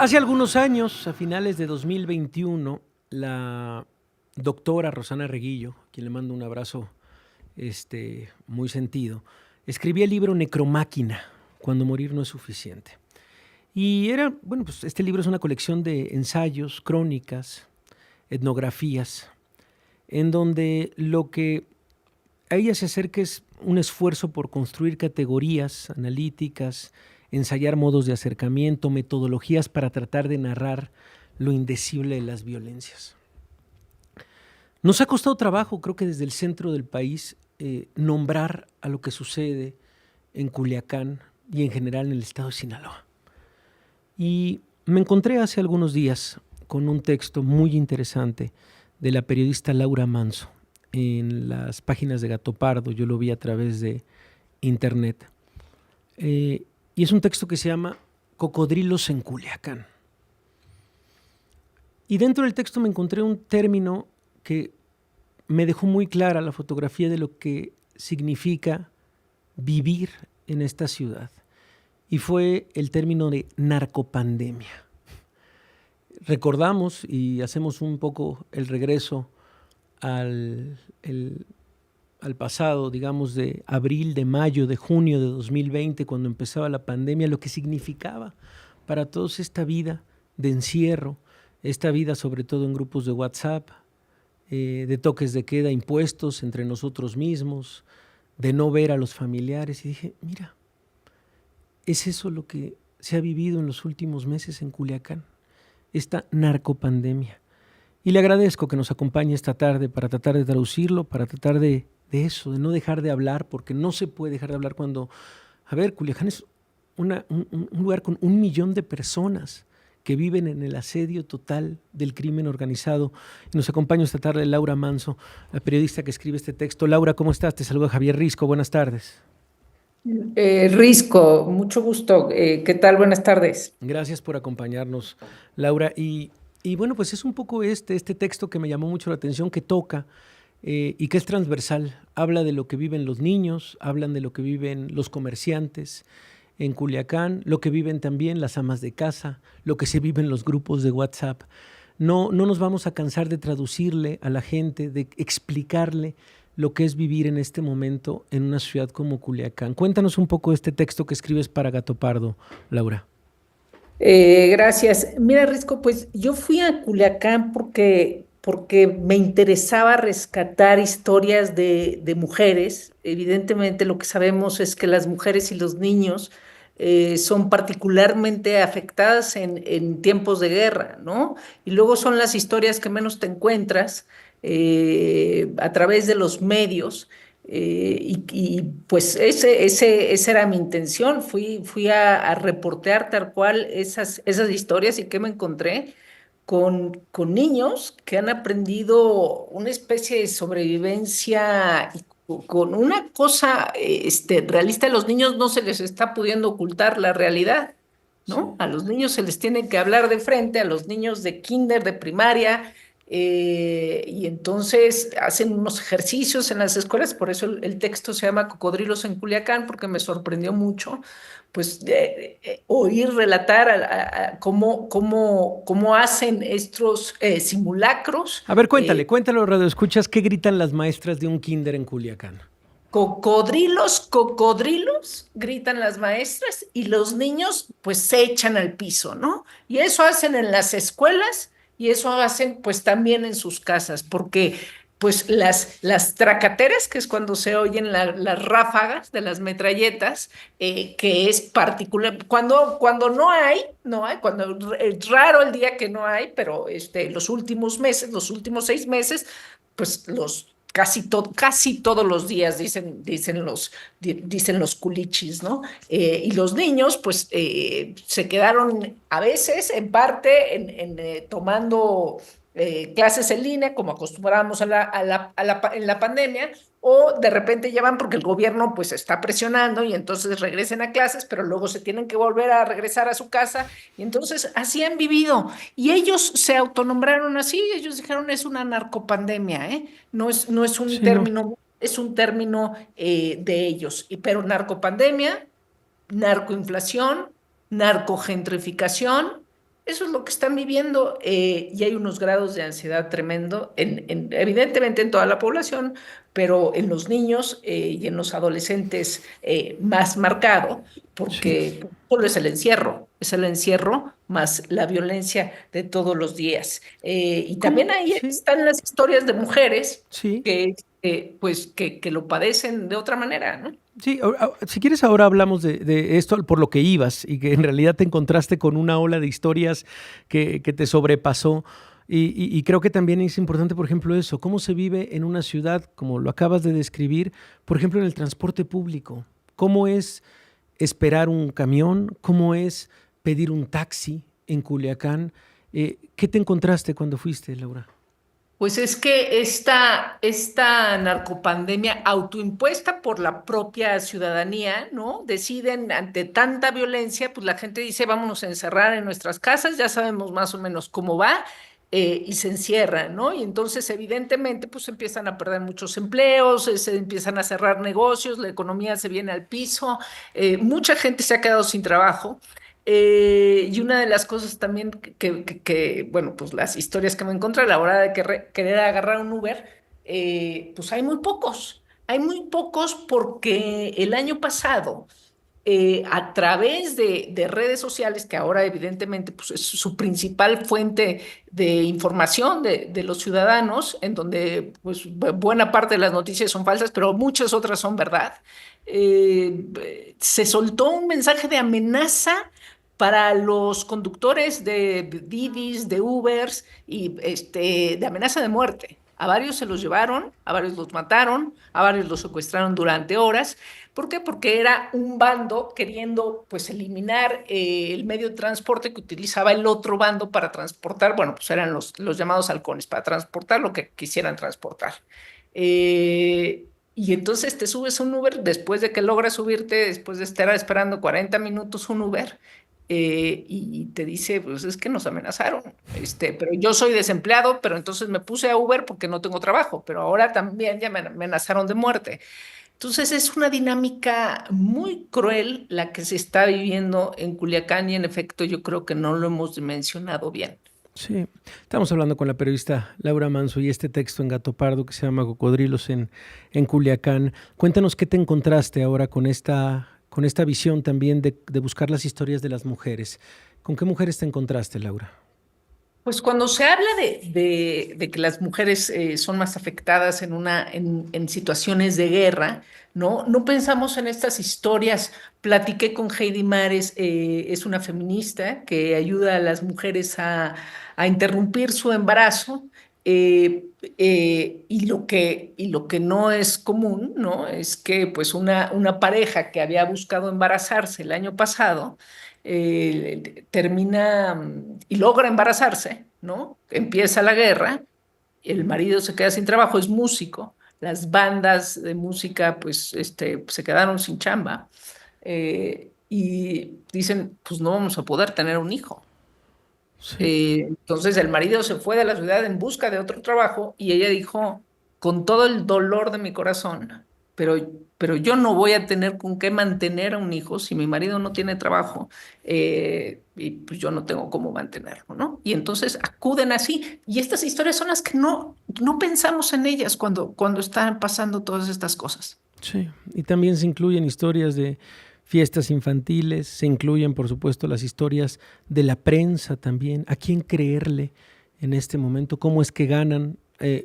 Hace algunos años, a finales de 2021, la doctora Rosana Reguillo, a quien le mando un abrazo muy sentido, escribía el libro Necromáquina, Cuando morir no es suficiente. Y pues este libro es una colección de ensayos, crónicas, etnografías, en donde lo que a ella se acerca es un esfuerzo por construir categorías analíticas, ensayar modos de acercamiento, metodologías para tratar de narrar lo indecible de las violencias. Nos ha costado trabajo, creo que desde el centro del país, nombrar a lo que sucede en Culiacán y en general en el estado de Sinaloa. Y me encontré hace algunos días con un texto muy interesante de la periodista Laura Manso en las páginas de Gato Pardo. Yo lo vi a través de internet. Y es un texto que se llama Cocodrilos en Culiacán. Y dentro del texto me encontré un término que me dejó muy clara la fotografía de lo que significa vivir en esta ciudad. Y fue el término de narcopandemia. Recordamos y hacemos un poco el regreso al pasado, digamos, de abril, de mayo, de junio de 2020, cuando empezaba la pandemia, lo que significaba para todos esta vida de encierro, esta vida sobre todo en grupos de WhatsApp, de toques de queda impuestos entre nosotros mismos, de no ver a los familiares. Y dije, mira, es eso lo que se ha vivido en los últimos meses en Culiacán, esta narcopandemia. Y le agradezco que nos acompañe esta tarde para tratar de traducirlo, para tratar de eso, de no dejar de hablar, porque no se puede dejar de hablar cuando, Culiacán es un lugar con 1 millón de personas que viven en el asedio total del crimen organizado. Y nos acompaña esta tarde Laura Manso, la periodista que escribe este texto. Laura, ¿cómo estás? Te saluda Javier Risco, buenas tardes. Risco, mucho gusto. ¿Qué tal? Buenas tardes. Gracias por acompañarnos, Laura. Y bueno, pues es un poco este texto que me llamó mucho la atención, que toca y que es transversal. Habla de lo que viven los niños, hablan de lo que viven los comerciantes en Culiacán, lo que viven también las amas de casa, lo que se vive en los grupos de WhatsApp. No nos vamos a cansar de traducirle a la gente, de explicarle lo que es vivir en este momento en una ciudad como Culiacán. Cuéntanos un poco de este texto que escribes para Gato Pardo, Laura. Gracias. Mira, Risco, pues yo fui a Culiacán porque me interesaba rescatar historias de mujeres. Evidentemente, lo que sabemos es que las mujeres y los niños son particularmente afectadas en tiempos de guerra, ¿no? Y luego son las historias que menos te encuentras a través de los medios. Pues esa era mi intención. Fui a reportear tal cual esas historias. ¿Y qué me encontré? Con niños que han aprendido una especie de sobrevivencia y con una cosa realista. A los niños no se les está pudiendo ocultar la realidad, ¿no? Sí. A los niños se les tiene que hablar de frente, a los niños de kinder, de primaria, y entonces hacen unos ejercicios en las escuelas. Por eso el texto se llama Cocodrilos en Culiacán, porque me sorprendió mucho pues oír relatar cómo hacen estos simulacros. A ver, cuéntale a los radioescuchas qué gritan las maestras de un kinder en Culiacán. Cocodrilos, cocodrilos, gritan las maestras, y los niños pues se echan al piso, ¿no? Y eso hacen en las escuelas y eso hacen pues también en sus casas, porque pues las tracateras, que es cuando se oyen las ráfagas de las metralletas, que es particular, cuando no hay, cuando es raro el día que no hay, pero los últimos meses, los últimos 6 meses, pues casi todos los días dicen los culichis, ¿no? Y los niños, pues, se quedaron a veces, en parte, tomando clases en línea, como acostumbrábamos en la pandemia, o de repente ya van porque el gobierno, pues, está presionando y entonces regresen a clases, pero luego se tienen que volver a regresar a su casa, y entonces así han vivido. Y ellos se autonombraron así. Ellos dijeron, es una narcopandemia, ¿eh? No es un Sí, no. término, es un término de ellos. Pero narcopandemia, narcoinflación, narcogentrificación, eso es lo que están viviendo, y hay unos grados de ansiedad tremendo, evidentemente en toda la población, pero en los niños y en los adolescentes más marcado, Sí. porque solo es el encierro más la violencia de todos los días. Y también ¿Cómo? ahí Sí, están las historias de mujeres sí. pues, que lo padecen de otra manera, ¿no? Sí, si quieres ahora hablamos de esto por lo que ibas y que en realidad te encontraste con una ola de historias que te sobrepasó. Y creo que también es importante, por ejemplo, eso, cómo se vive en una ciudad, como lo acabas de describir, por ejemplo, en el transporte público. ¿Cómo es esperar un camión? ¿Cómo es pedir un taxi en Culiacán? ¿Qué te encontraste cuando fuiste, Laura? Pues es que esta narcopandemia autoimpuesta por la propia ciudadanía, ¿no? Deciden ante tanta violencia, pues la gente dice, vámonos a encerrar en nuestras casas, ya sabemos más o menos cómo va, y se encierran, ¿no? Y entonces, evidentemente, pues empiezan a perder muchos empleos, se empiezan a cerrar negocios, la economía se viene al piso, mucha gente se ha quedado sin trabajo. Y una de las cosas también bueno, pues las historias que me encontré a la hora de querer agarrar un Uber, pues hay muy pocos porque el año pasado, a través de redes sociales, que ahora evidentemente pues, es su principal fuente de información de los ciudadanos, en donde pues, buena parte de las noticias son falsas, pero muchas otras son verdad, se soltó un mensaje de amenaza para los conductores de Didis, de Ubers, y de amenaza de muerte. A varios se los llevaron, a varios los mataron, a varios los secuestraron durante horas. ¿Por qué? Porque era un bando queriendo pues eliminar el medio de transporte que utilizaba el otro bando para transportar, bueno, pues eran los llamados halcones, para transportar lo que quisieran transportar. Y entonces te subes a un Uber después de que logras subirte, después de estar esperando 40 minutos un Uber, y te dice, pues es que nos amenazaron, pero yo soy desempleado, pero entonces me puse a Uber porque no tengo trabajo, pero ahora también ya me amenazaron de muerte. Entonces es una dinámica muy cruel la que se está viviendo en Culiacán y en efecto yo creo que no lo hemos dimensionado bien. Sí, estamos hablando con la periodista Laura Manso y este texto en Gato Pardo que se llama Cocodrilos en Culiacán. Cuéntanos qué te encontraste ahora con esta visión también de buscar las historias de las mujeres. ¿Con qué mujeres te encontraste, Laura? Pues cuando se habla de que las mujeres son más afectadas en situaciones de guerra, ¿no? No pensamos en estas historias. Platiqué con Heidi Mares, es una feminista que ayuda a las mujeres a interrumpir su embarazo. Y lo que no es común, ¿no? Es que pues una pareja que había buscado embarazarse el año pasado, termina y logra embarazarse, ¿no? Empieza la guerra, el marido se queda sin trabajo, es músico, las bandas de música pues se quedaron sin chamba, y dicen, pues no vamos a poder tener un hijo. Sí. Entonces el marido se fue de la ciudad en busca de otro trabajo y ella dijo, con todo el dolor de mi corazón, pero, pero yo no voy a tener con qué mantener a un hijo si mi marido no tiene trabajo, y pues yo no tengo cómo mantenerlo, ¿no? Y entonces acuden así. Y estas historias son las que no pensamos en ellas cuando están pasando todas estas cosas. Sí, y también se incluyen historias de fiestas infantiles, se incluyen, por supuesto, las historias de la prensa también. ¿A quién creerle en este momento? ¿Cómo es que ganan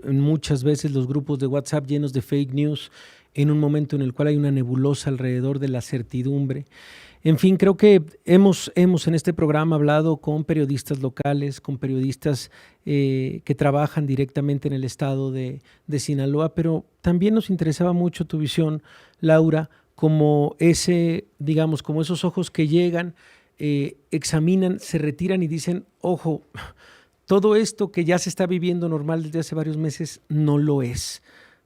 muchas veces los grupos de WhatsApp llenos de fake news en un momento en el cual hay una nebulosa alrededor de la certidumbre? En fin, creo que hemos en este programa hablado con periodistas locales, con periodistas que trabajan directamente en el estado de Sinaloa, pero también nos interesaba mucho tu visión, Laura, como digamos, como esos ojos que llegan, examinan, se retiran y dicen, ojo, todo esto que ya se está viviendo normal desde hace varios meses no lo es.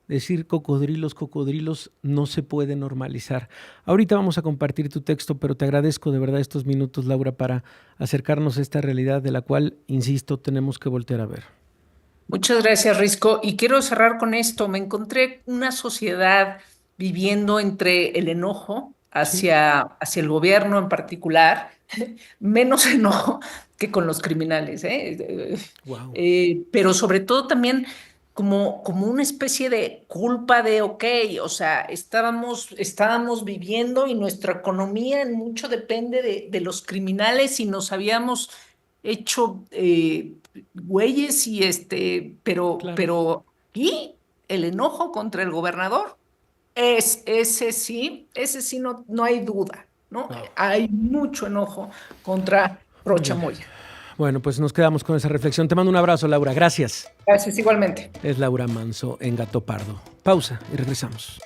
Decir cocodrilos, cocodrilos no se puede normalizar. Ahorita vamos a compartir tu texto, pero te agradezco de verdad estos minutos, Laura, para acercarnos a esta realidad de la cual, insisto, tenemos que voltear a ver. Muchas gracias, Risco. Y quiero cerrar con esto. Me encontré una sociedad viviendo entre el enojo Sí, hacia el gobierno en particular, menos enojo que con los criminales, ¿eh? Wow. Pero sobre todo también como una especie de culpa de, ok, o sea, estábamos viviendo y nuestra economía en mucho depende de los criminales y nos habíamos hecho güeyes y Claro. pero, y el enojo contra el gobernador ese sí no hay duda, ¿no? Wow. Hay mucho enojo contra Muy Rocha bien. Moya. Bueno, pues nos quedamos con esa reflexión. Te mando un abrazo, Laura. Gracias. Gracias igualmente. Es Laura Manso en Gato Pardo. Pausa y regresamos.